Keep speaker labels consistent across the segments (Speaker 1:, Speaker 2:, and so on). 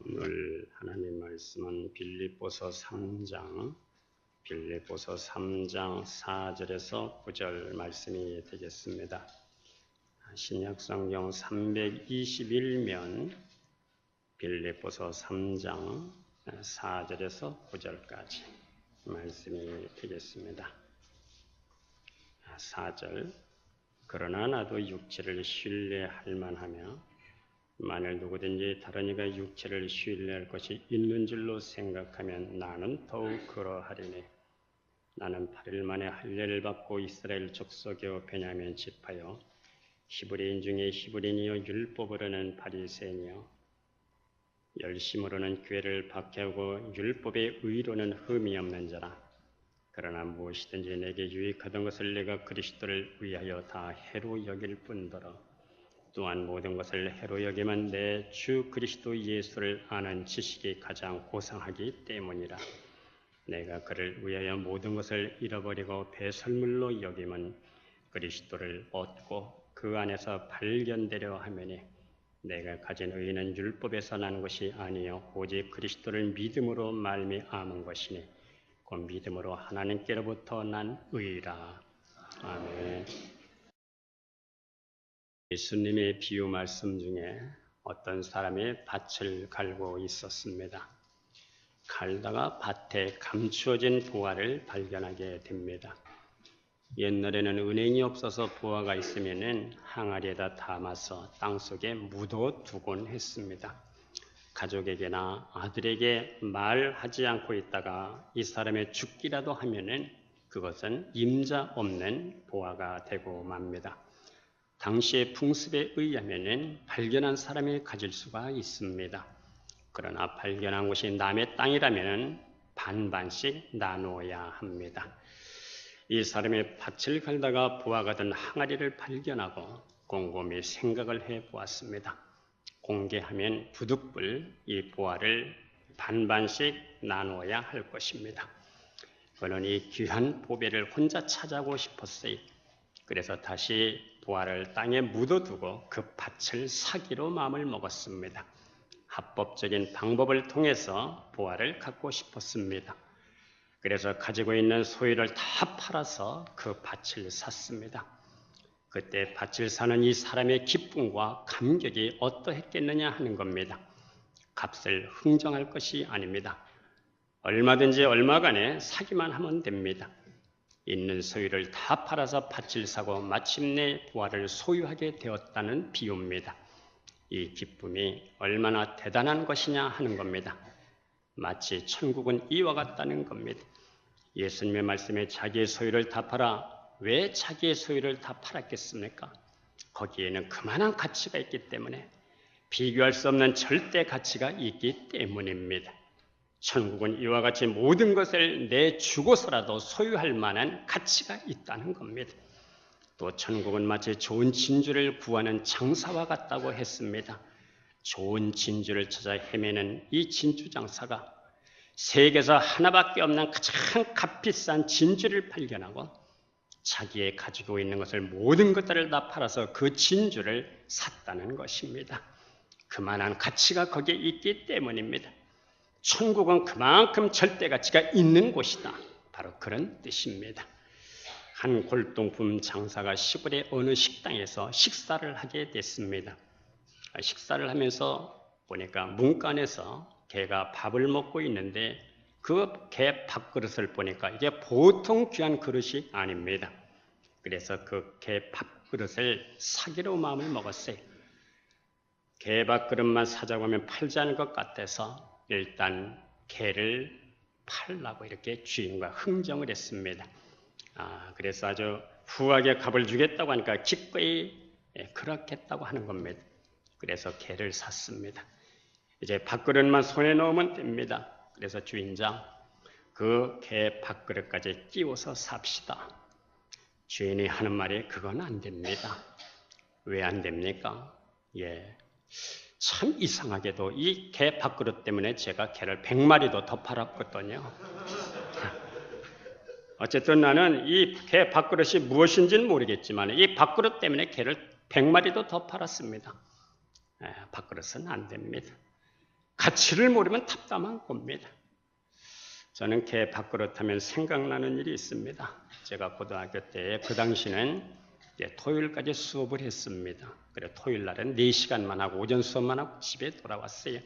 Speaker 1: 오늘 하나님 말씀은 빌립보서 3장 4절에서 9절 말씀이 되겠습니다. 신약성경 321면 빌립보서 3장 4절에서 9절까지 말씀이 되겠습니다. 4절 그러나 나도 육체를 신뢰할 만하며 만일 누구든지 다른 이가 육체를 신뢰할 것이 있는 줄로 생각하면 나는 더욱 그러하리니 나는 8일 만에 할례를 받고 이스라엘 족속의 베냐민 지파요 히브리인 중에 히브리인이요 율법으로는 바리새인이요 열심으로는 교회를 박해하고 율법의 의로는 흠이 없는 자라. 그러나 무엇이든지 내게 유익하던 것을 내가 그리스도를 위하여 다 해로 여길 뿐더러 또한 모든 것을 해로 여기면 내 주 그리스도 예수를 아는 지식이 가장 고상하기 때문이라. 내가 그를 위하여 모든 것을 잃어버리고 배설물로 여기면 그리스도를 얻고 그 안에서 발견되려 하매니 내가 가진 의는 율법에서 난 것이 아니요 오직 그리스도를 믿음으로 말미암은 것이니 그 믿음으로 하나님께로부터 난 의라. 아멘. 예수님의 비유 말씀 중에 어떤 사람이 밭을 갈고 있었습니다. 갈다가 밭에 감추어진 보화를 발견하게 됩니다. 옛날에는 은행이 없어서 보화가 있으면 항아리에다 담아서 땅속에 묻어두곤 했습니다. 가족에게나 아들에게 말하지 않고 있다가 이 사람의 죽기라도 하면은 그것은 임자 없는 보화가 되고 맙니다. 당시의 풍습에 의하면 발견한 사람이 가질 수가 있습니다. 그러나 발견한 곳이 남의 땅이라면 반반씩 나누어야 합니다. 이 사람이 밭을 갈다가 보화가 든 항아리를 발견하고 곰곰이 생각을 해보았습니다. 공개하면 부득불 이 보화를 반반씩 나누어야 할 것입니다. 그는 이 귀한 보배를 혼자 찾아오고 싶었어요. 그래서 다시 보화를 땅에 묻어두고 그 밭을 사기로 마음을 먹었습니다. 합법적인 방법을 통해서 보화를 갖고 싶었습니다. 그래서 가지고 있는 소유를 다 팔아서 그 밭을 샀습니다. 그때 밭을 사는 이 사람의 기쁨과 감격이 어떠했겠느냐 하는 겁니다. 값을 흥정할 것이 아닙니다. 얼마든지 얼마간에 사기만 하면 됩니다. 있는 소유를 다 팔아서 밭을 사고 마침내 보화를 소유하게 되었다는 비유입니다. 이 기쁨이 얼마나 대단한 것이냐 하는 겁니다. 마치 천국은 이와 같다는 겁니다. 예수님의 말씀에 자기의 소유를 다 팔아 왜 자기의 소유를 다 팔았겠습니까? 거기에는 그만한 가치가 있기 때문에 비교할 수 없는 절대 가치가 있기 때문입니다. 천국은 이와 같이 모든 것을 내주고서라도 소유할 만한 가치가 있다는 겁니다. 또 천국은 마치 좋은 진주를 구하는 장사와 같다고 했습니다. 좋은 진주를 찾아 헤매는 이 진주 장사가 세계에서 하나밖에 없는 가장 값비싼 진주를 발견하고 자기의 가지고 있는 것을 모든 것들을 다 팔아서 그 진주를 샀다는 것입니다. 그만한 가치가 거기에 있기 때문입니다. 천국은 그만큼 절대 가치가 있는 곳이다. 바로 그런 뜻입니다. 한 골동품 장사가 시골의 어느 식당에서 식사를 하게 됐습니다. 식사를 하면서 보니까 문간에서 개가 밥을 먹고 있는데 그 개 밥그릇을 보니까 이게 보통 귀한 그릇이 아닙니다. 그래서 그 개 밥그릇을 사기로 마음을 먹었어요. 개 밥그릇만 사자고 하면 팔지 않을 것 같아서 일단 개를 팔라고 이렇게 주인과 흥정을 했습니다. 그래서 아주 후하게 값을 주겠다고 하니까 기꺼이 그렇겠다고 하는 겁니다. 그래서 개를 샀습니다. 이제 밥그릇만 손에 넣으면 됩니다. 그래서 주인장, 그 개 밥그릇까지 끼워서 삽시다. 주인이 하는 말이 그건 안 됩니다. 왜 안 됩니까? 참 이상하게도 이 개 밥그릇 때문에 제가 개를 100마리도 더 팔았거든요. 어쨌든 나는 이 개 밥그릇이 무엇인지는 모르겠지만 이 밥그릇 때문에 개를 100마리도 더 팔았습니다. 밥그릇은 안 됩니다. 가치를 모르면 답답한 겁니다. 저는 개 밥그릇 하면 생각나는 일이 있습니다. 제가 고등학교 때 그 당시는 토요일까지 수업을 했습니다. 그래 토요일 날은 4시간만 하고 오전 수업만 하고 집에 돌아왔어요.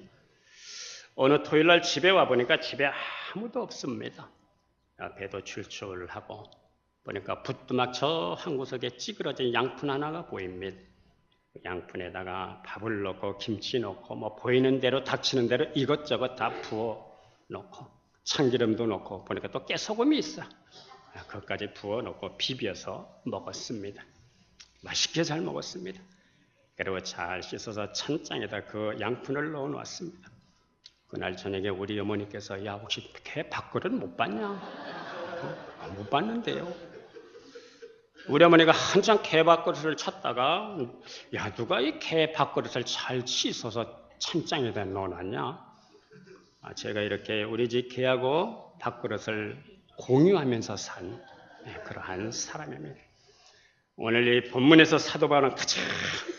Speaker 1: 어느 토요일 날 집에 와보니까 집에 아무도 없습니다. 배도 출출하고 보니까 부뚜막 저 한 구석에 찌그러진 양푼 하나가 보입니다. 양푼에다가 밥을 넣고 김치 넣고 뭐 보이는 대로 닥치는 대로 이것저것 다 부어 넣고 참기름도 넣고 보니까 또 깨소금이 있어. 그것까지 부어 넣고 비벼서 먹었습니다. 맛있게 잘 먹었습니다. 그리고 잘 씻어서 찬장에다 그 양푼을 넣어 놓았습니다. 그날 저녁에 우리 어머니께서 야 혹시 개 밥그릇 못 봤냐? 못 봤는데요. 우리 어머니가 한참 개 밥그릇을 찾다가 야 누가 이 개 밥그릇을 잘 씻어서 찬장에다 넣어놨냐? 제가 이렇게 우리 집 개하고 밥그릇을 공유하면서 산 그러한 사람입니다. 오늘 이 본문에서 사도 바울은 가장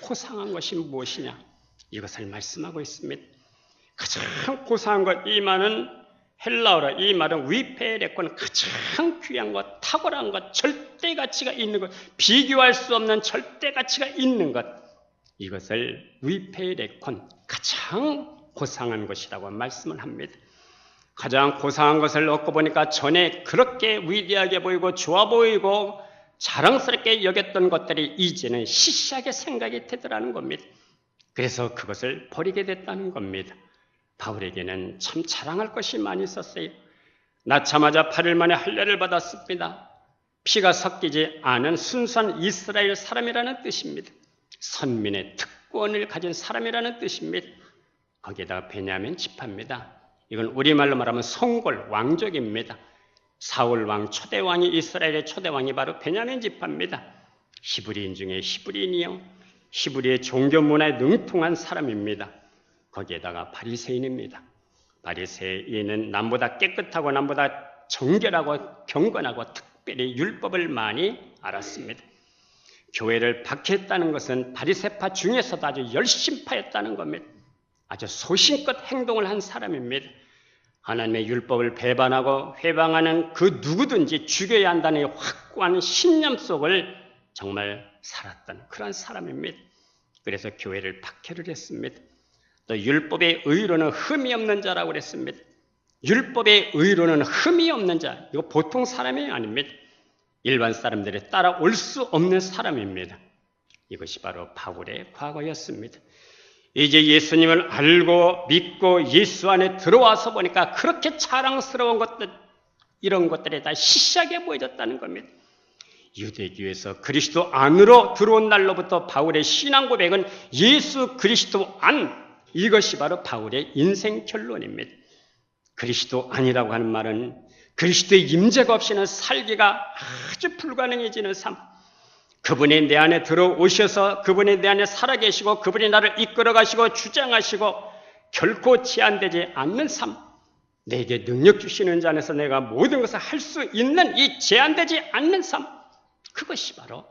Speaker 1: 고상한 것이 무엇이냐? 이것을 말씀하고 있습니다. 가장 고상한 것, 이 말은 헬라어로 이 말은 위페레콘 가장 귀한 것, 탁월한 것, 절대 가치가 있는 것, 비교할 수 없는 절대 가치가 있는 것, 이것을 위페레콘 가장 고상한 것이라고 말씀을 합니다. 가장 고상한 것을 얻고 보니까 전에 그렇게 위대하게 보이고 좋아 보이고 자랑스럽게 여겼던 것들이 이제는 시시하게 생각이 되더라는 겁니다. 그래서 그것을 버리게 됐다는 겁니다. 바울에게는 참 자랑할 것이 많이 있었어요. 낳자마자 8일 만에 할례를 받았습니다. 피가 섞이지 않은 순수한 이스라엘 사람이라는 뜻입니다. 선민의 특권을 가진 사람이라는 뜻입니다. 거기에다가 베냐민 지파입니다. 이건 우리말로 말하면 성골, 왕족입니다. 사울 왕 초대왕이 이스라엘의 초대왕이 바로 베냐민 지파입니다. 히브리인 중에 히브리인이요. 히브리의 종교 문화에 능통한 사람입니다. 거기에다가 바리새인입니다. 바리새인은 남보다 깨끗하고 남보다 정결하고 경건하고 특별히 율법을 많이 알았습니다. 교회를 박해했다는 것은 바리새파 중에서도 아주 열심파였다는 겁니다. 아주 소신껏 행동을 한 사람입니다. 하나님의 율법을 배반하고 회방하는 그 누구든지 죽여야 한다는 확고한 신념 속을 정말 살았던 그런 사람입니다. 그래서 교회를 박해를 했습니다. 또 율법의 의로는 흠이 없는 자라고 그랬습니다. 율법의 의로는 흠이 없는 자, 이거 보통 사람이 아닙니다. 일반 사람들이 따라올 수 없는 사람입니다. 이것이 바로 바울의 과거였습니다. 이제 예수님을 알고 믿고 예수 안에 들어와서 보니까 그렇게 자랑스러운 것들, 이런 것들이 다 시시하게 보여졌다는 겁니다. 유대교에서 그리스도 안으로 들어온 날로부터 바울의 신앙 고백은 예수 그리스도 안, 이것이 바로 바울의 인생 결론입니다. 그리스도 안이라고 하는 말은 그리스도의 임재가 없이는 살기가 아주 불가능해지는 삶. 그분이 내 안에 들어오셔서 그분이 내 안에 살아계시고 그분이 나를 이끌어가시고 주장하시고 결코 제한되지 않는 삶. 내게 능력 주시는 자 안에서 내가 모든 것을 할 수 있는 이 제한되지 않는 삶. 그것이 바로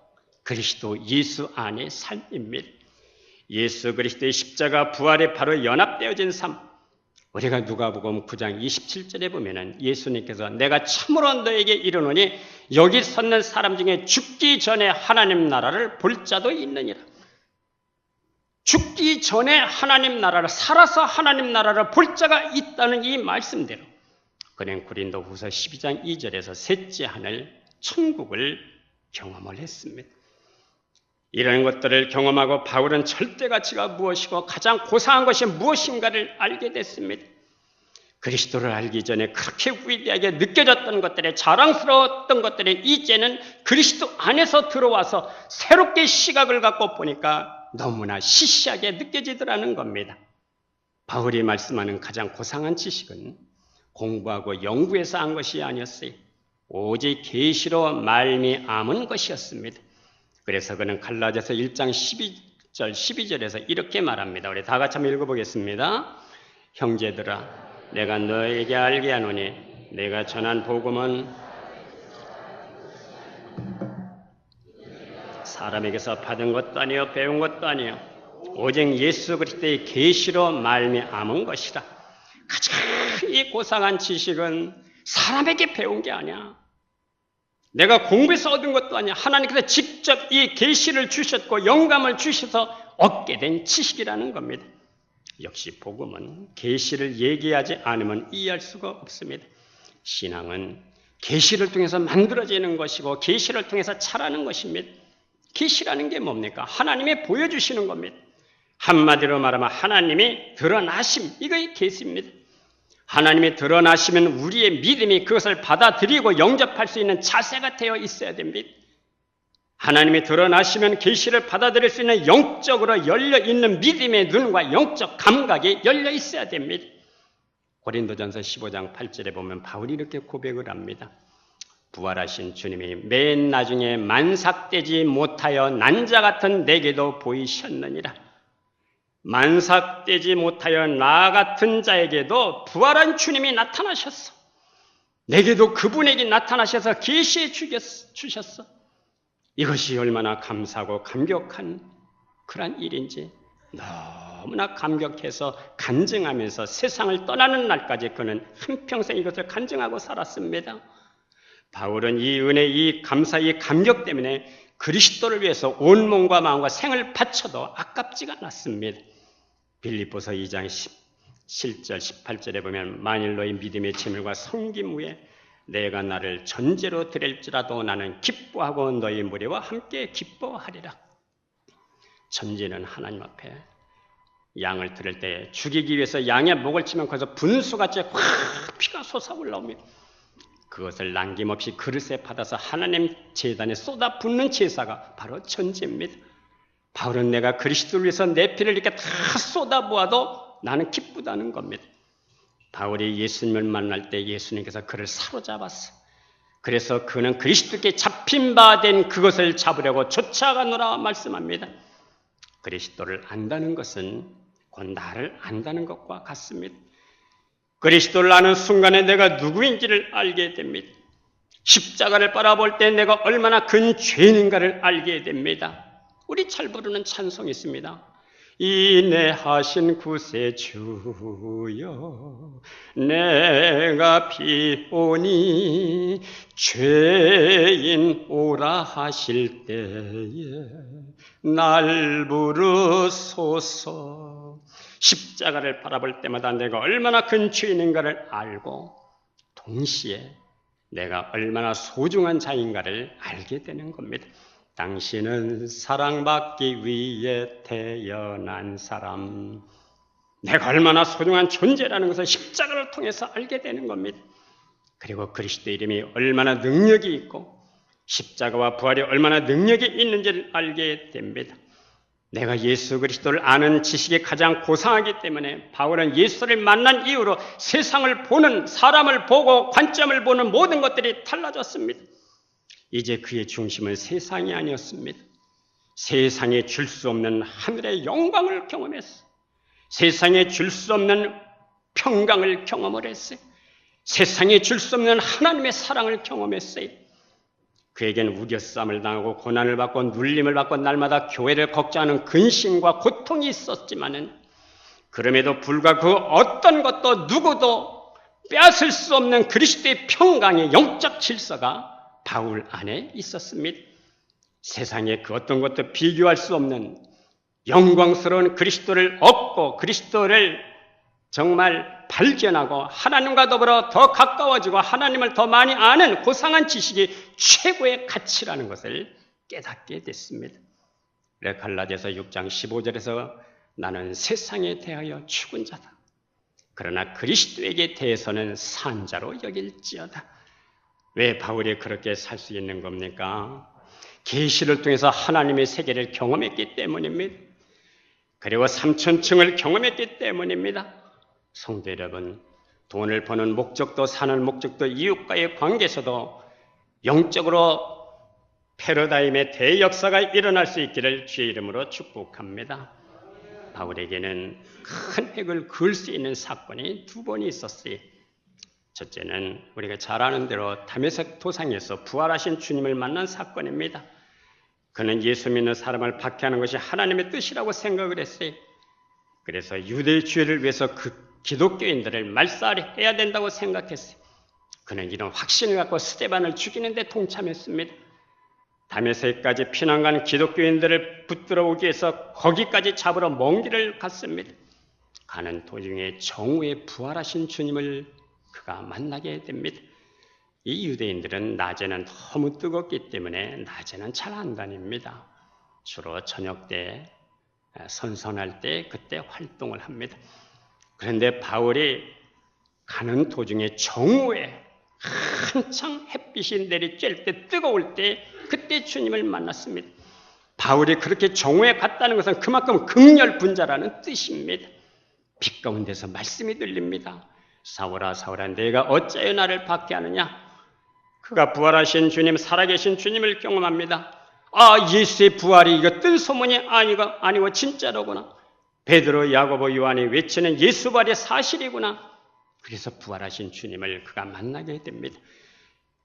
Speaker 1: 그리스도 예수 안의 삶입니다. 예수 그리스도의 십자가 부활에 바로 연합되어진 삶. 우리가 누가복음 9장 27절에 보면은 예수님께서 내가 참으로 너에게 이르노니 여기 섰는 사람 중에 죽기 전에 하나님 나라를 볼 자도 있느니라. 죽기 전에 하나님 나라를, 살아서 하나님 나라를 볼 자가 있다는 이 말씀대로 그는 고린도후서 12장 2절에서 셋째 하늘 천국을 경험을 했습니다. 이런 것들을 경험하고 바울은 절대 가치가 무엇이고 가장 고상한 것이 무엇인가를 알게 됐습니다. 그리스도를 알기 전에 그렇게 위대하게 느껴졌던 것들이, 자랑스러웠던 것들이 이제는 그리스도 안에서 들어와서 새롭게 시각을 갖고 보니까 너무나 시시하게 느껴지더라는 겁니다. 바울이 말씀하는 가장 고상한 지식은 공부하고 연구해서 한 것이 아니었어요. 오직 계시로 말미암은 것이었습니다. 그래서 그는 갈라디아서 1장 12절에서 이렇게 말합니다. 우리 다 같이 한번 읽어보겠습니다. 형제들아, 내가 너에게 알게 하노니 내가 전한 복음은 사람에게서 받은 것도 아니요 배운 것도 아니요 오직 예수 그리스도의 계시로 말미암은 것이다. 가장 이 고상한 지식은 사람에게 배운 게 아니야. 내가 공부해서 얻은 것도 아니야. 하나님께서 직접 이 계시를 주셨고 영감을 주셔서 얻게 된 지식이라는 겁니다. 역시 복음은 계시를 얘기하지 않으면 이해할 수가 없습니다. 신앙은 계시를 통해서 만들어지는 것이고 계시를 통해서 자라는 것입니다. 계시라는 게 뭡니까? 하나님이 보여주시는 겁니다. 한마디로 말하면 하나님이 드러나심, 이거의 계시입니다. 하나님이 드러나시면 우리의 믿음이 그것을 받아들이고 영접할 수 있는 자세가 되어 있어야 됩니다. 하나님이 드러나시면 계시를 받아들일 수 있는 영적으로 열려있는 믿음의 눈과 영적 감각이 열려 있어야 됩니다. 고린도전서 15장 8절에 보면 바울이 이렇게 고백을 합니다. 부활하신 주님이 맨 나중에 만삭되지 못하여 난자 같은 내게도 보이셨느니라. 만삭되지 못하여 나 같은 자에게도 부활한 주님이 나타나셨어. 내게도 그분에게 나타나셔서 계시해 주셨어. 이것이 얼마나 감사하고 감격한 그런 일인지 너무나 감격해서 간증하면서 세상을 떠나는 날까지 그는 한평생 이것을 간증하고 살았습니다. 바울은 이 은혜, 이 감사, 이 감격 때문에 그리스도를 위해서 온 몸과 마음과 생을 바쳐도 아깝지가 않았습니다. 빌립보서 2장 17절 18절에 보면 만일 너희 믿음의 재물과 섬김 후에 내가 나를 전제로 드릴지라도 나는 기뻐하고 너희 무리와 함께 기뻐하리라. 전제는 하나님 앞에 양을 드릴 때 죽이기 위해서 양의 목을 치면 거기서 분수같이 확 피가 솟아올라옵니다. 그것을 남김없이 그릇에 받아서 하나님 제단에 쏟아붓는 제사가 바로 전제입니다. 바울은 내가 그리스도를 위해서 내 피를 이렇게 다 쏟아부어도 나는 기쁘다는 겁니다. 바울이 예수님을 만날 때 예수님께서 그를 사로잡았어. 그래서 그는 그리스도께 잡힌 바 된 그것을 잡으려고 쫓아가노라 말씀합니다. 그리스도를 안다는 것은 곧 나를 안다는 것과 같습니다. 그리스도를 아는 순간에 내가 누구인지를 알게 됩니다. 십자가를 바라볼 때 내가 얼마나 큰 죄인인가를 알게 됩니다. 우리 잘 부르는 찬송이 있습니다. 인내하신 구세주여 내가 비오니 죄인 오라 하실 때에 날 부르소서. 십자가를 바라볼 때마다 내가 얼마나 큰 죄인인가를 알고 동시에 내가 얼마나 소중한 자인가를 알게 되는 겁니다. 당신은 사랑받기 위해 태어난 사람. 내가 얼마나 소중한 존재라는 것을 십자가를 통해서 알게 되는 겁니다. 그리고 그리스도의 이름이 얼마나 능력이 있고 십자가와 부활이 얼마나 능력이 있는지를 알게 됩니다. 내가 예수 그리스도를 아는 지식이 가장 고상하기 때문에 바울은 예수를 만난 이후로 세상을 보는, 사람을 보고 관점을 보는 모든 것들이 달라졌습니다. 이제 그의 중심은 세상이 아니었습니다. 세상에 줄 수 없는 하늘의 영광을 경험했어요. 세상에 줄 수 없는 평강을 경험을 했어요. 세상에 줄 수 없는 하나님의 사랑을 경험했어요. 그에게는 우겨싸움을 당하고 고난을 받고 눌림을 받고 날마다 교회를 걱정하는 근심과 고통이 있었지만은 그럼에도 불구하고 그 어떤 것도 누구도 빼앗을 수 없는 그리스도의 평강의 영적 질서가 바울 안에 있었습니다. 세상에 그 어떤 것도 비교할 수 없는 영광스러운 그리스도를 얻고 그리스도를 정말 발견하고 하나님과 더불어 더 가까워지고 하나님을 더 많이 아는 고상한 지식이 최고의 가치라는 것을 깨닫게 됐습니다. 그래서 갈라디아서 6장 15절에서 나는 세상에 대하여 죽은 자다. 그러나 그리스도에게 대해서는 산 자로 여길지어다. 왜 바울이 그렇게 살 수 있는 겁니까? 계시를 통해서 하나님의 세계를 경험했기 때문입니다. 그리고 삼천층을 경험했기 때문입니다. 성도 여러분, 돈을 버는 목적도 사는 목적도 이웃과의 관계에서도 영적으로 패러다임의 대역사가 일어날 수 있기를 주의 이름으로 축복합니다. 바울에게는 큰 획을 그을 수 있는 사건이 두 번이 있었어요. 첫째는 우리가 잘 아는 대로 다메섹 도상에서 부활하신 주님을 만난 사건입니다. 그는 예수 믿는 사람을 박해하는 것이 하나님의 뜻이라고 생각을 했어요. 그래서 유대의 죄를 위해서 그 기독교인들을 말살해야 된다고 생각했어요. 그는 이런 확신을 갖고 스데반을 죽이는 데 동참했습니다. 다메섹까지 피난 간 기독교인들을 붙들어 오기 위해서 거기까지 잡으러 먼 길을 갔습니다. 가는 도중에 정오에 부활하신 주님을 그가 만나게 됩니다. 이 유대인들은 낮에는 너무 뜨겁기 때문에 낮에는 잘 안 다닙니다. 주로 저녁 때 선선할 때 그때 활동을 합니다. 그런데 바울이 가는 도중에 정오에 한창 햇빛이 내리쬐을 때 뜨거울 때 그때 주님을 만났습니다. 바울이 그렇게 정오에 갔다는 것은 그만큼 극렬분자라는 뜻입니다. 빛 가운데서 말씀이 들립니다. 사울아 사울아 내가 어찌하여 나를 박해하느냐. 그가 부활하신 주님 살아계신 주님을 경험합니다. 아 예수의 부활이 이거 뜬 소문이 아니고 진짜로구나. 베드로 야고보 요한이 외치는 예수 부활이 사실이구나. 그래서 부활하신 주님을 그가 만나게 됩니다.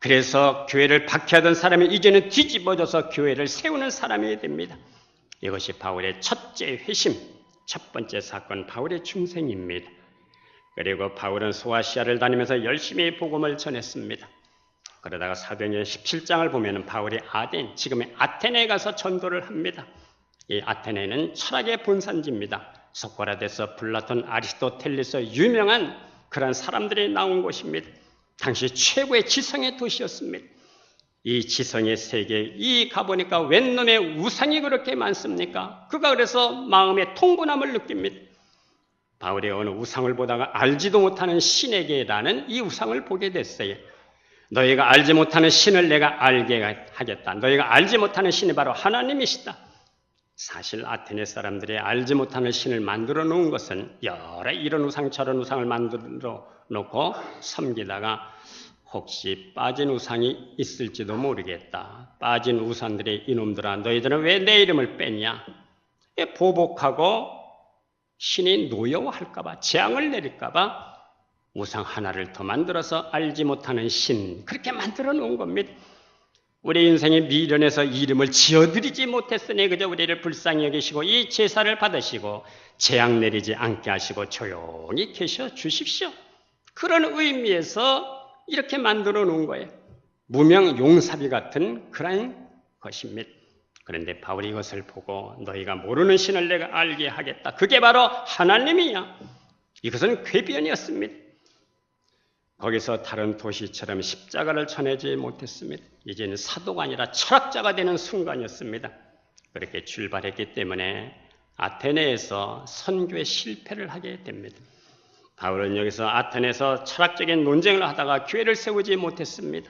Speaker 1: 그래서 교회를 박해하던 사람이 이제는 뒤집어져서 교회를 세우는 사람이 됩니다. 이것이 바울의 첫째 회심, 첫 번째 사건 바울의 중생입니다. 그리고 바울은 소아시아를 다니면서 열심히 복음을 전했습니다. 그러다가 사도행전 17장을 보면 바울이 지금의 아테네에 가서 전도를 합니다. 이 아테네는 철학의 본산지입니다. 소크라테스, 플라톤, 아리스토텔레스 유명한 그런 사람들이 나온 곳입니다. 당시 최고의 지성의 도시였습니다. 이 지성의 세계에 이 가보니까 웬 놈의 우상이 그렇게 많습니까? 그가 그래서 마음의 통분함을 느낍니다. 바울이 어느 우상을 보다가 알지도 못하는 신에게라는 이 우상을 보게 됐어요. 너희가 알지 못하는 신을 내가 알게 하겠다. 너희가 알지 못하는 신이 바로 하나님이시다. 사실 아테네 사람들이 알지 못하는 신을 만들어 놓은 것은 여러 이런 우상 저런 우상을 만들어 놓고 섬기다가 혹시 빠진 우상이 있을지도 모르겠다. 빠진 우상들의 이놈들아 너희들은 왜 내 이름을 뺐냐. 보복하고 신이 노여워할까 봐 재앙을 내릴까 봐 우상 하나를 더 만들어서 알지 못하는 신 그렇게 만들어 놓은 겁니다. 우리 인생의 미련에서 이름을 지어드리지 못했으니 그저 우리를 불쌍히 여기시고 이 제사를 받으시고 재앙 내리지 않게 하시고 조용히 계셔 주십시오. 그런 의미에서 이렇게 만들어 놓은 거예요. 무명 용사비 같은 그런 것입니다. 그런데 바울이 이것을 보고 너희가 모르는 신을 내가 알게 하겠다. 그게 바로 하나님이야. 이것은 궤변이었습니다. 거기서 다른 도시처럼 십자가를 전하지 못했습니다. 이제는 사도가 아니라 철학자가 되는 순간이었습니다. 그렇게 출발했기 때문에 아테네에서 선교에 실패를 하게 됩니다. 바울은 여기서 아테네에서 철학적인 논쟁을 하다가 교회를 세우지 못했습니다.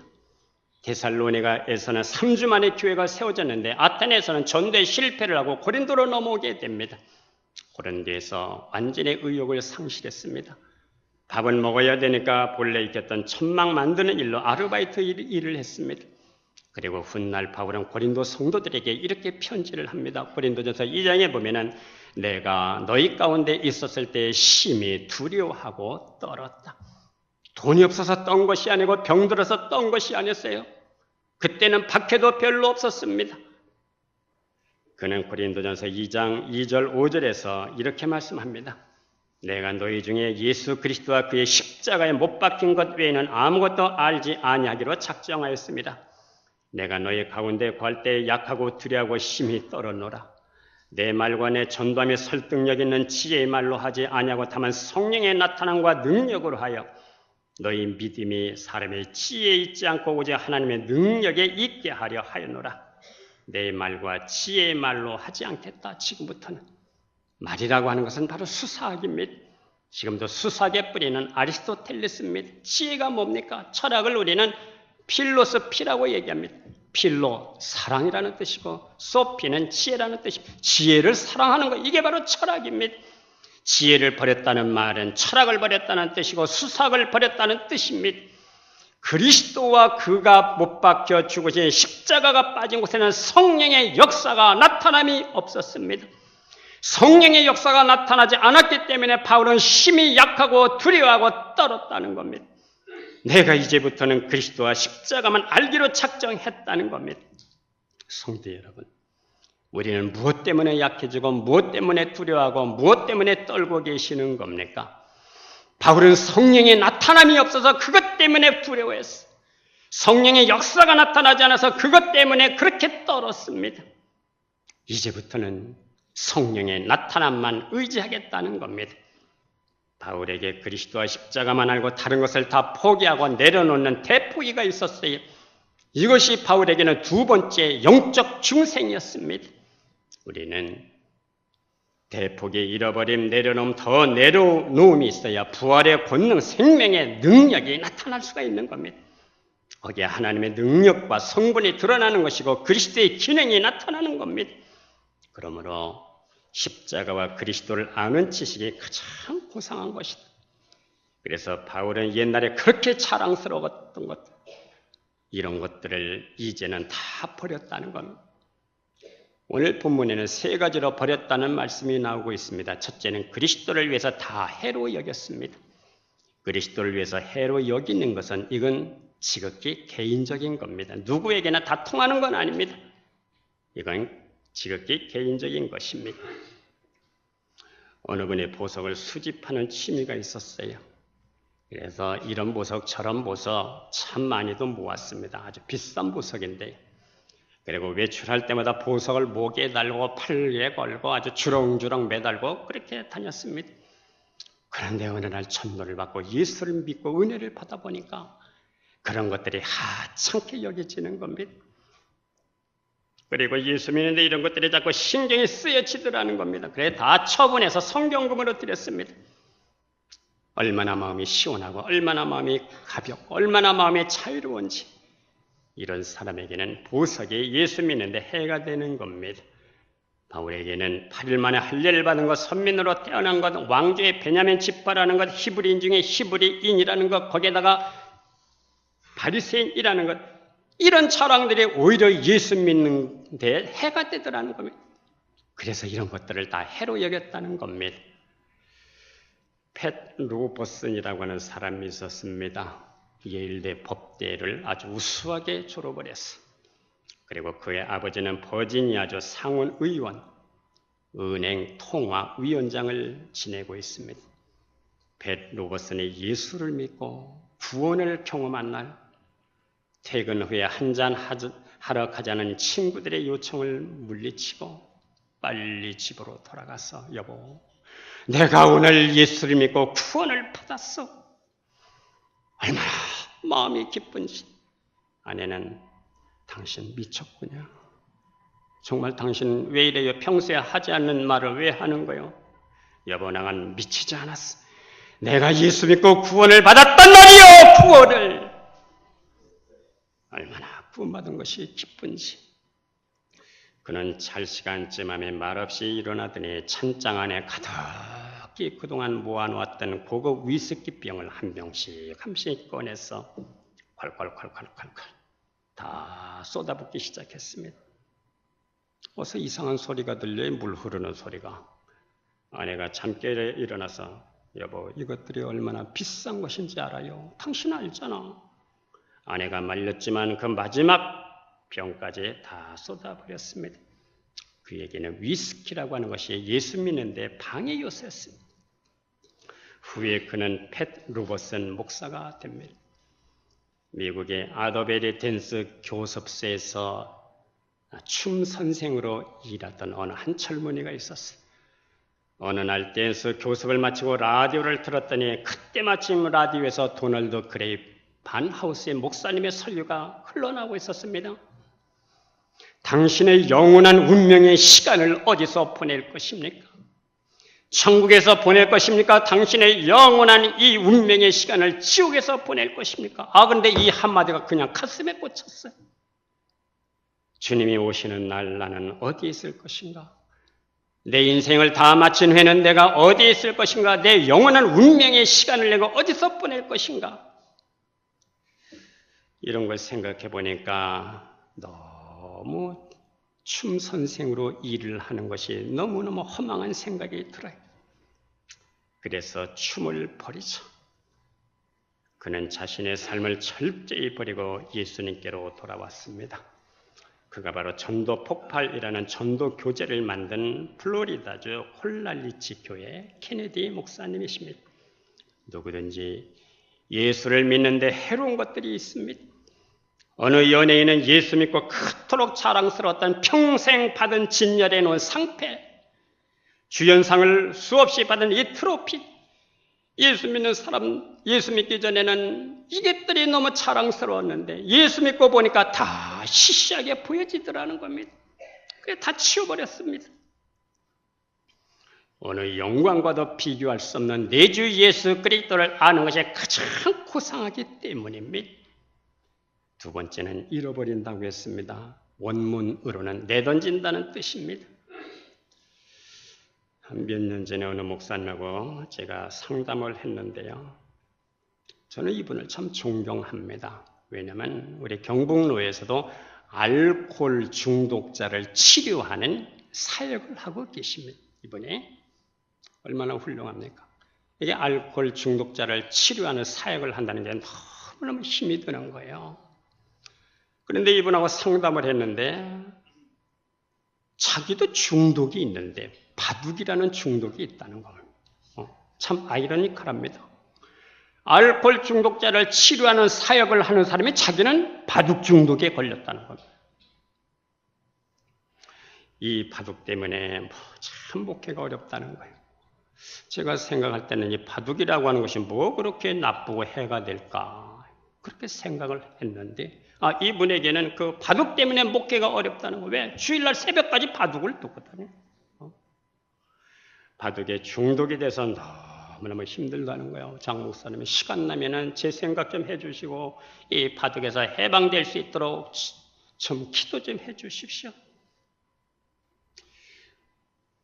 Speaker 1: 데살로니가에서는 3주 만에 교회가 세워졌는데 아테네에서는 전도에 실패를 하고 고린도로 넘어오게 됩니다. 고린도에서 완전히 의욕을 상실했습니다. 밥은 먹어야 되니까 본래 있겠던 천막 만드는 일로 아르바이트 일을 했습니다. 그리고 훗날 바울은 고린도 성도들에게 이렇게 편지를 합니다. 고린도전서 2장에 보면은 내가 너희 가운데 있었을 때 심히 두려워하고 떨었다. 돈이 없어서 떤 것이 아니고 병들어서 떤 것이 아니었어요. 그때는 박해도 별로 없었습니다. 그는 고린도전서 2장 2절 5절에서 이렇게 말씀합니다. 내가 너희 중에 예수 그리스도와 그의 십자가에 못 박힌 것 외에는 아무것도 알지 아니하기로 작정하였습니다. 내가 너희 가운데 구할 때 약하고 두려워하고 심히 떨었노라. 내 말과 내 전도함에 설득력 있는 지혜의 말로 하지 아니하고 다만 성령의 나타남과 능력으로 하여 너희 믿음이 사람의 지혜에 있지 않고 오직 하나님의 능력에 있게 하려 하였노라. 내 말과 지혜의 말로 하지 않겠다. 지금부터는. 말이라고 하는 것은 바로 수사학입니다. 지금도 수사학의 뿌리는 아리스토텔레스입니다. 지혜가 뭡니까? 철학을 우리는 필로소피라고 얘기합니다. 필로, 사랑이라는 뜻이고 소피는 지혜라는 뜻입니다. 지혜를 사랑하는 것, 이게 바로 철학입니다. 지혜를 버렸다는 말은 철학을 버렸다는 뜻이고 수사학을 버렸다는 뜻입니다. 그리스도와 그가 못 박혀 죽으신 십자가가 빠진 곳에는 성령의 역사가 나타남이 없었습니다. 성령의 역사가 나타나지 않았기 때문에 바울은 심히 약하고 두려워하고 떨었다는 겁니다. 내가 이제부터는 그리스도와 십자가만 알기로 작정했다는 겁니다. 성도 여러분, 우리는 무엇 때문에 약해지고 무엇 때문에 두려워하고 무엇 때문에 떨고 계시는 겁니까? 바울은 성령의 나타남이 없어서 그것 때문에 두려워했어. 성령의 역사가 나타나지 않아서 그것 때문에 그렇게 떨었습니다. 이제부터는 성령의 나타남만 의지하겠다는 겁니다. 바울에게 그리스도와 십자가만 알고 다른 것을 다 포기하고 내려놓는 대포기가 있었어요. 이것이 바울에게는 두 번째 영적 중생이었습니다. 우리는 대폭이 잃어버림, 내려놓음, 더 내려놓음이 있어야 부활의 권능, 생명의 능력이 나타날 수가 있는 겁니다. 거기에 하나님의 능력과 성분이 드러나는 것이고 그리스도의 기능이 나타나는 겁니다. 그러므로 십자가와 그리스도를 아는 지식이 가장 고상한 것이다. 그래서 바울은 옛날에 그렇게 자랑스러웠던 것들, 이런 것들을 이제는 다 버렸다는 겁니다. 오늘 본문에는 세 가지로 버렸다는 말씀이 나오고 있습니다. 첫째는 그리스도를 위해서 다 해로 여겼습니다. 그리스도를 위해서 해로 여기는 것은 이건 지극히 개인적인 겁니다. 누구에게나 다 통하는 건 아닙니다. 이건 지극히 개인적인 것입니다. 어느 분이 보석을 수집하는 취미가 있었어요. 그래서 이런 보석 저런 보석 참 많이도 모았습니다. 아주 비싼 보석인데, 그리고 외출할 때마다 보석을 목에 달고 팔에 걸고 아주 주렁주렁 매달고 그렇게 다녔습니다. 그런데 어느 날 천도를 받고 예수를 믿고 은혜를 받아보니까 그런 것들이 하찮게 여겨지는 겁니다. 그리고 예수 믿는데 이런 것들이 자꾸 신경이 쓰여지더라는 겁니다. 그래 다 처분해서 성경금으로 드렸습니다. 얼마나 마음이 시원하고 얼마나 마음이 가볍고 얼마나 마음이 자유로운지, 이런 사람에게는 보석이 예수 믿는데 해가 되는 겁니다. 바울에게는 8일 만에 할례를 받은 것, 선민으로 태어난 것, 왕조의 베냐민 지파라는 것, 히브리인 중에 히브리인이라는 것, 거기에다가 바리새인이라는 것, 이런 자랑들이 오히려 예수 믿는 데 해가 되더라는 겁니다. 그래서 이런 것들을 다 해로 여겼다는 겁니다. 팻 로버슨이라고 하는 사람이 있었습니다. 예일대 법대를 아주 우수하게 졸업을 했어. 그리고 그의 아버지는 버지니아주 상원 의원, 은행 통화위원장을 지내고 있습니다. 팻 로버슨이 예수를 믿고 구원을 경험한 날, 퇴근 후에 한잔 하러 가자는 친구들의 요청을 물리치고 빨리 집으로 돌아가서, 여보, 내가 오늘 예수를 믿고 구원을 받았어. 얼마나 마음이 기쁜지. 아내는, 당신 미쳤구냐? 정말 당신 왜 이래요? 평소에 하지 않는 말을 왜 하는 거요? 여보, 나는 미치지 않았어. 내가 예수 믿고 구원을 받았단 말이요, 구원을. 얼마나 구원받은 것이 기쁜지. 그는 잘 시간쯤 하면 말없이 일어나더니 찬장 안에 가득히 그동안 모아놓았던 고급 위스키 병을 한 병씩 꺼내서 콸콸콸콸콸콸 다 쏟아붓기 시작했습니다. 어서 이상한 소리가 들려요. 물 흐르는 소리가. 아내가 잠결에 일어나서, 여보, 이것들이 얼마나 비싼 것인지 알아요? 당신 알잖아. 아내가 말렸지만 그 마지막 병까지 다 쏟아버렸습니다. 그에게는 위스키라고 하는 것이 예수 믿는데 방해 요소였습니다. 후에 그는 팻 로버슨 목사가 됩니다. 미국의 아더베리 댄스 교습소에서 춤 선생으로 일하던 어느 한 젊은이가 있었어요. 어느 날 댄스 교습을 마치고 라디오를 틀었더니 그때 마침 라디오에서 도널드 그레이 반하우스의 목사님의 설교가 흘러나오고 있었습니다. 당신의 영원한 운명의 시간을 어디서 보낼 것입니까? 천국에서 보낼 것입니까? 당신의 영원한 이 운명의 시간을 지옥에서 보낼 것입니까? 그런데 이 한마디가 그냥 가슴에 꽂혔어요. 주님이 오시는 날 나는 어디에 있을 것인가? 내 인생을 다 마친 후에는 내가 어디에 있을 것인가? 내 영원한 운명의 시간을 내가 어디서 보낼 것인가? 이런 걸 생각해 보니까 너무 춤 선생으로 일을 하는 것이 너무너무 허망한 생각이 들어요. 그래서 춤을 버리죠. 그는 자신의 삶을 철저히 버리고 예수님께로 돌아왔습니다. 그가 바로 전도 폭발이라는 전도 교재를 만든 플로리다주 홀랄리치 교회 케네디 목사님이십니다. 누구든지 예수를 믿는데 해로운 것들이 있습니다. 어느 연예인은 예수 믿고 그토록 자랑스러웠던 평생 받은 진열해 놓은 상패, 주연상을 수없이 받은 이 트로피, 예수 믿는 사람, 예수 믿기 전에는 이것들이 너무 자랑스러웠는데 예수 믿고 보니까 다 시시하게 보여지더라는 겁니다. 그게 다 치워버렸습니다. 어느 영광과도 비교할 수 없는 내 주 예수 그리스도를 아는 것이 가장 고상하기 때문입니다. 두 번째는 잃어버린다고 했습니다. 원문으로는 내던진다는 뜻입니다. 한 몇 년 전에 어느 목사님하고 제가 상담을 했는데요. 저는 이분을 참 존경합니다. 왜냐하면 우리 경북로에서도 알코올 중독자를 치료하는 사역을 하고 계십니다. 이분이 얼마나 훌륭합니까? 이게 알코올 중독자를 치료하는 사역을 한다는 게 너무너무 힘이 드는 거예요. 그런데 이분하고 상담을 했는데 자기도 중독이 있는데 바둑이라는 중독이 있다는 겁니다. 참 아이러니컬합니다. 알코올 중독자를 치료하는 사역을 하는 사람이 자기는 바둑 중독에 걸렸다는 겁니다. 이 바둑 때문에 참 목회가 어렵다는 거예요. 제가 생각할 때는 이 바둑이라고 하는 것이 뭐 그렇게 나쁘고 해가 될까 그렇게 생각을 했는데 이분에게는 그 바둑 때문에 목회가 어렵다는 거예요. 왜? 주일날 새벽까지 바둑을 두고 다녀요. 바둑에 중독이 돼서 너무너무 힘들다는 거예요. 장 목사님이 시간 나면은 제 생각 좀 해주시고 이 바둑에서 해방될 수 있도록 좀 기도 좀 해주십시오.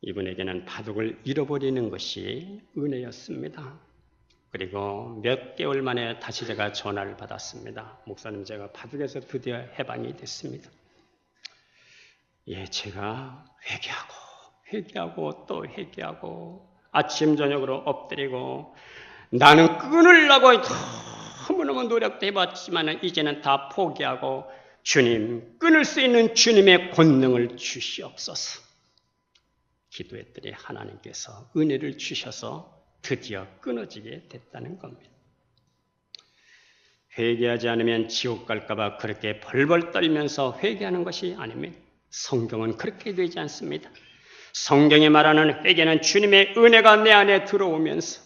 Speaker 1: 이분에게는 바둑을 잃어버리는 것이 은혜였습니다. 그리고 몇 개월 만에 다시 제가 전화를 받았습니다. 목사님, 제가 바둑에서 드디어 해방이 됐습니다. 예, 제가 회개하고 또 회개하고 아침 저녁으로 엎드리고 나는 끊으려고 너무너무 노력도 해봤지만 이제는 다 포기하고 주님, 끊을 수 있는 주님의 권능을 주시옵소서. 기도했더니 하나님께서 은혜를 주셔서 드디어 끊어지게 됐다는 겁니다. 회개하지 않으면 지옥 갈까 봐 그렇게 벌벌 떨면서 회개하는 것이 아닙니다. 성경은 그렇게 되지 않습니다. 성경이 말하는 회개는 주님의 은혜가 내 안에 들어오면서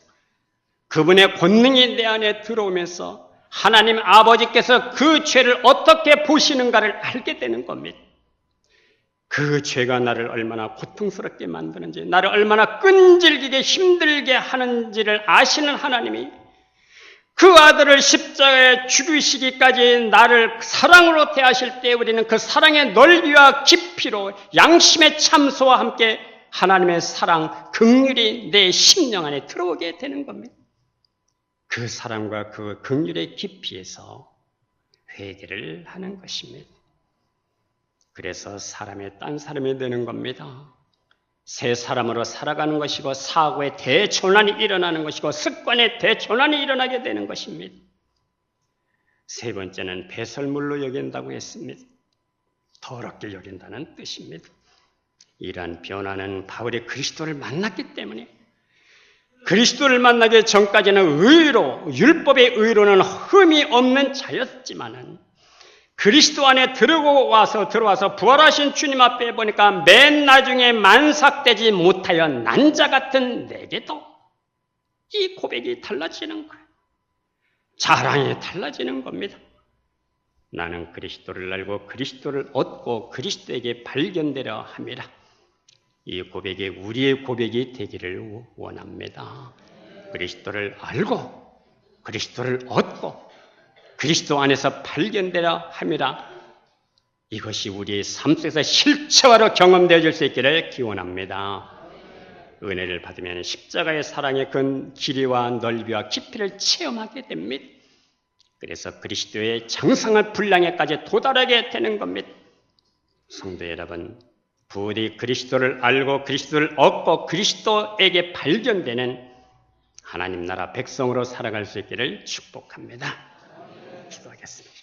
Speaker 1: 그분의 권능이 내 안에 들어오면서 하나님 아버지께서 그 죄를 어떻게 보시는가를 알게 되는 겁니다. 그 죄가 나를 얼마나 고통스럽게 만드는지, 나를 얼마나 끈질기게 힘들게 하는지를 아시는 하나님이 그 아들을 십자가에 죽이시기까지 나를 사랑으로 대하실 때 우리는 그 사랑의 넓이와 깊이로 양심의 참소와 함께 하나님의 사랑, 긍휼이 내 심령 안에 들어오게 되는 겁니다. 그 사랑과 그 긍휼의 깊이에서 회개를 하는 것입니다. 그래서 사람의 딴 사람이 되는 겁니다. 새 사람으로 살아가는 것이고 사고의 대전환이 일어나는 것이고 습관의 대전환이 일어나게 되는 것입니다. 세 번째는 배설물로 여긴다고 했습니다. 더럽게 여긴다는 뜻입니다. 이러한 변화는 바울이 그리스도를 만났기 때문에 그리스도를 만나기 전까지는 율법의 의로는 흠이 없는 자였지만은 그리스도 안에 들어와서 부활하신 주님 앞에 보니까 맨 나중에 만삭되지 못하여 난 자 같은 내게도 이 고백이 달라지는 거예요. 자랑이 달라지는 겁니다. 나는 그리스도를 알고 그리스도를 얻고 그리스도에게 발견되려 합니다. 이 고백이 우리의 고백이 되기를 원합니다. 그리스도를 알고 그리스도를 얻고 그리스도 안에서 발견되려 함이라. 이것이 우리의 삶 속에서 실체화로 경험되어질 수 있기를 기원합니다. 은혜를 받으면 십자가의 사랑의 그 길이와 넓이와 깊이를 체험하게 됩니다. 그래서 그리스도의 장성한 분량에까지 도달하게 되는 겁니다. 성도 여러분, 부디 그리스도를 알고 그리스도를 얻고 그리스도에게 발견되는 하나님 나라 백성으로 살아갈 수 있기를 축복합니다. 기도하겠습니다.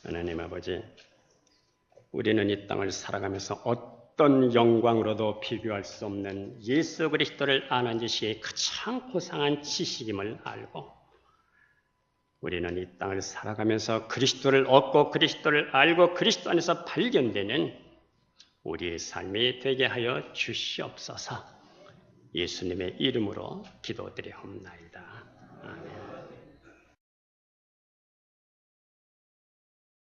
Speaker 1: 하나님 아버지, 우리는 이 땅을 살아가면서 어떤 영광으로도 비교할 수 없는 예수 그리스도를 아는 지식이 가장 고상한 지식임을 알고 우리는 이 땅을 살아가면서 그리스도를 얻고 그리스도를 알고 그리스도 안에서 발견되는 우리의 삶이 되게 하여 주시옵소서. 예수님의 이름으로 기도드리옵나이다. 아멘.